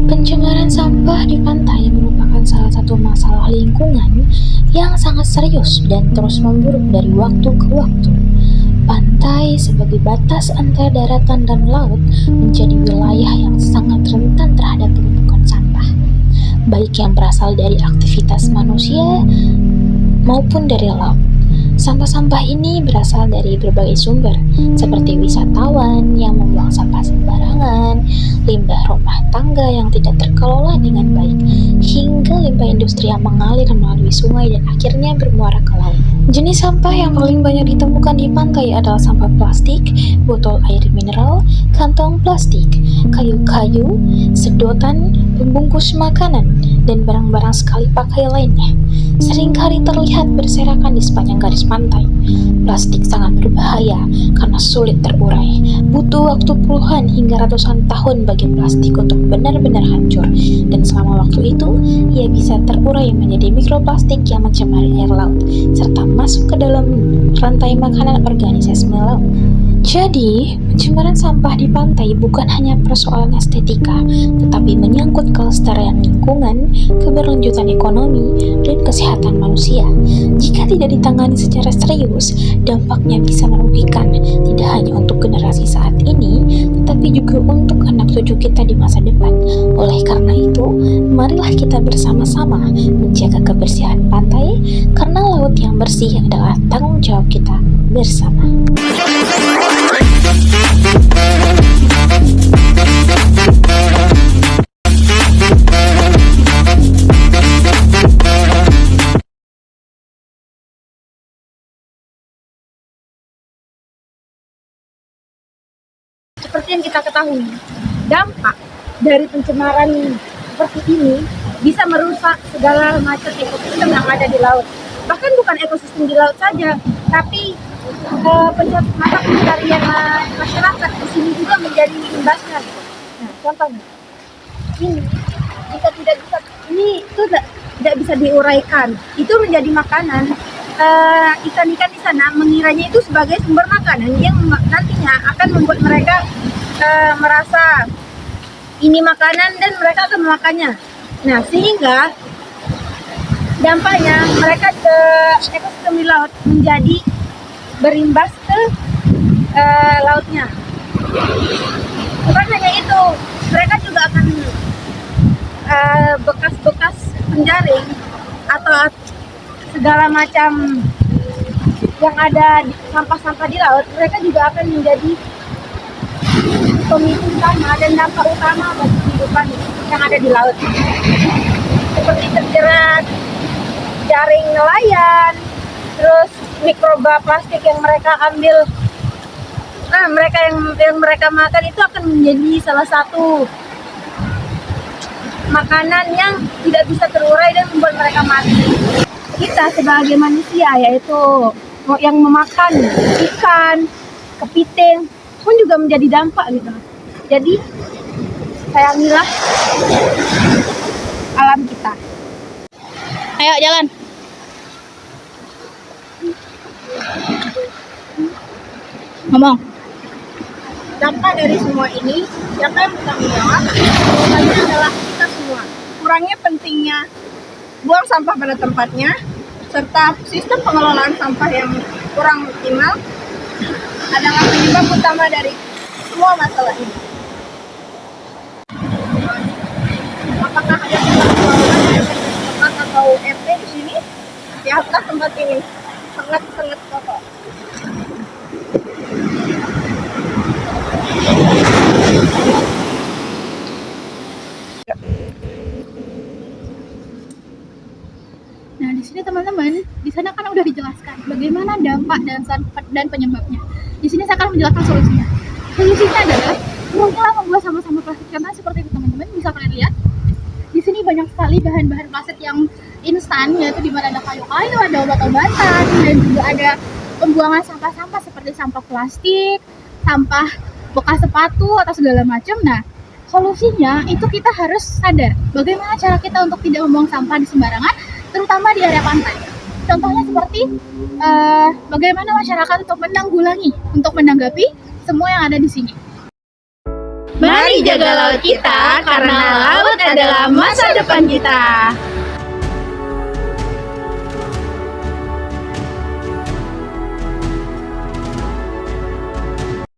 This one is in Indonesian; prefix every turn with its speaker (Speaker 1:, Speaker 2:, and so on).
Speaker 1: Pencemaran sampah di pantai merupakan salah satu masalah lingkungan yang sangat serius dan terus memburuk dari waktu ke waktu. Pantai sebagai batas antara daratan dan laut menjadi wilayah yang sangat rentan terhadap penumpukan sampah, baik yang berasal dari aktivitas manusia maupun dari laut. Sampah-sampah ini berasal dari berbagai sumber, seperti wisatawan yang membuang sampah sembarangan, limbah rumah tangga yang tidak terkelola dengan baik, hingga limbah industri yang mengalir melalui sungai dan akhirnya bermuara ke laut. Jenis sampah yang paling banyak ditemukan di pantai adalah sampah plastik, botol air mineral, kantong plastik, kayu-kayu, sedotan, pembungkus makanan, dan barang-barang sekali pakai lainnya. Seringkali terlihat berserakan di sepanjang garis pantai. Plastik sangat berbahaya karena sulit terurai. Butuh waktu puluhan hingga ratusan tahun bagi plastik untuk benar-benar hancur. Dan selama waktu itu, ia bisa terurai menjadi mikroplastik yang mencemari air laut, serta masuk ke dalam rantai makanan organisme laut. Jadi, pencemaran sampah di pantai bukan hanya persoalan estetika, tetapi menyangkut kelestarian lingkungan, keberlanjutan ekonomi, dan kesehatan manusia. Jika tidak ditangani secara serius, dampaknya bisa merugikan tidak hanya untuk generasi saat ini, tetapi juga untuk anak cucu kita di masa depan. Oleh karena itu, marilah kita bersama-sama menjaga kebersihan pantai, karena laut yang bersih adalah tanggung jawab kita bersama.
Speaker 2: Seperti yang kita ketahui, dampak dari pencemaran seperti ini bisa merusak segala macam ekosistem yang ada di laut. Bahkan bukan ekosistem di laut saja, tapi mata pencarian masyarakat di sini juga menjadi imbasnya. Nah, contohnya ini, jika tidak bisa, ini itu tidak bisa diuraikan, itu menjadi makanan. Ikan-ikan di sana mengiranya itu sebagai sumber makanan yang nantinya akan membuat mereka merasa ini makanan dan mereka akan memakannya. Nah, sehingga dampaknya mereka ke ekosistem di laut menjadi berimbas ke lautnya. Bukan hanya itu, mereka juga akan bekas-bekas penjaring atau segala macam yang ada di sampah-sampah di laut, mereka juga akan menjadi pemicu utama dan dampak utama bagi kehidupan yang ada di laut, seperti terjerat jaring nelayan, terus mikroba plastik yang mereka ambil, yang mereka makan itu akan menjadi salah satu makanan yang tidak bisa terurai dan membuat mereka mati. Kita sebagai manusia, yaitu yang memakan ikan, kepiting pun juga menjadi dampak gitu. Jadi sayangilah alam kita. Ayo jalan. Ngomong. Dampak dari semua ini, siapa yang bertanggung jawab? Jawabannya adalah kita semua. Kurangnya pentingnya buang sampah pada tempatnya, serta sistem pengelolaan sampah yang kurang optimal adalah penyebab utama dari semua masalah ini. Apakah ada tempat atau RT di sini? Siapkah tempat ini? Sangat-sangat kotor.
Speaker 3: Nah, di sini teman-teman, di sana kan udah dijelaskan bagaimana dampak dan penyebabnya. Di sini saya akan menjelaskan solusinya. Solusinya adalah kurangilah membuang sampah-sampah plastik, karena seperti itu teman-teman, bisa kalian lihat. Di sini banyak sekali bahan-bahan plastik yang instan, yaitu di mana ada kayu-kayu, ada obat-obatan, dan juga ada pembuangan sampah-sampah seperti sampah plastik, sampah bekas sepatu atau segala macam. Nah, solusinya itu kita harus sadar bagaimana cara kita untuk tidak membuang sampah di sembarangan, terutama di area pantai. Contohnya seperti bagaimana masyarakat untuk menanggulangi, untuk menanggapi semua yang ada di sini. Mari jaga laut kita karena laut adalah masa depan kita.